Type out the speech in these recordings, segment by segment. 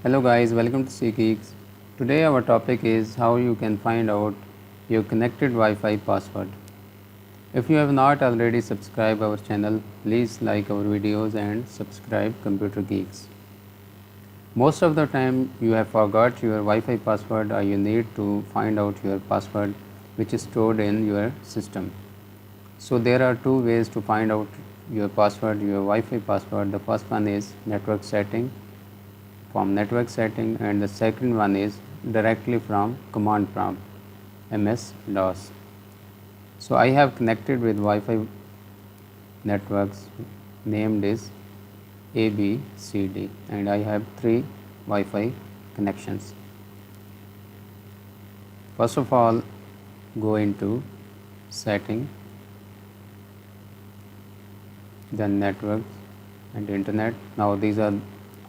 Hello guys, welcome to CGeeks. Today our topic is how you can find out your connected Wi-Fi password. If you have not already subscribed our channel, please like our videos and subscribe Computer Geeks. Most of the time you have forgot your Wi-Fi password or you need to find out your password which is stored in your system. So there are two ways to find out your password, your Wi-Fi password. The first one is network setting from network setting and the second one is directly from command prompt MS-DOS. So I have connected with Wi-Fi networks named is ABCD and I have three Wi-Fi connections. First of all, go into setting, then networks and internet. Now these are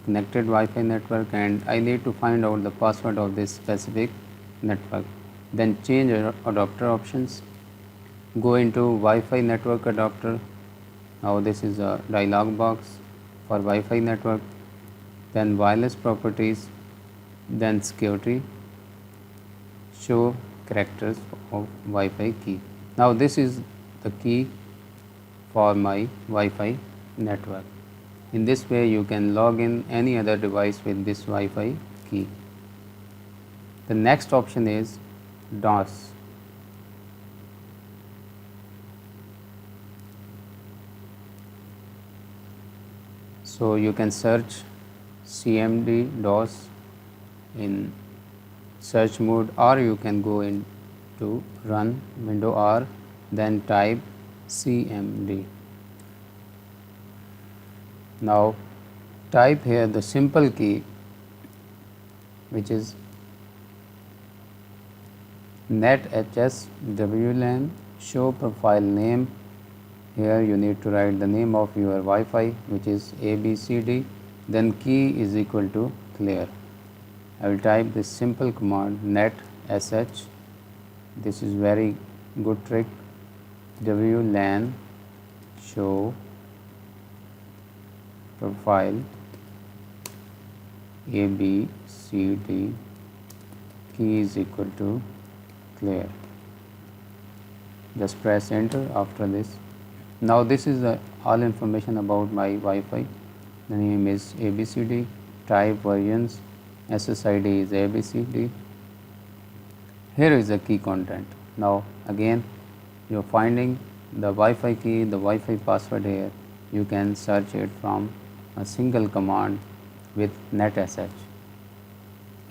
connected Wi-Fi network and I need to find out the password of this specific network. Then change adapter options, go into Wi-Fi network adapter. Now this is a dialog box for Wi-Fi network, then wireless properties, then security, show characters of Wi-Fi key. Now this is the key for my Wi-Fi network. In this way you can log in any other device with this Wi-Fi key. The next option is DOS. So you can search CMD DOS in search mode or you can go into run window or then type CMD. Now type here the simple key which is Netsh WLAN show profile name. Here you need to write the name of your Wi-Fi which is ABCD, then key is equal to clear. I will type this simple command netsh. This is very good trick. WLAN show profile ABCD key is equal to clear. Just press enter after this. Now this is the all information about my Wi-Fi. The name is ABCD, type versions, SSID is ABCD. Here is the key content. Now again you are finding the Wi-Fi key, the Wi-Fi password here. You can search it from a single command with netsh.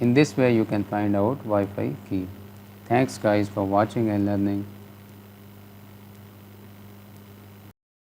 In this way you can find out Wi-Fi key. Thanks guys for watching and learning.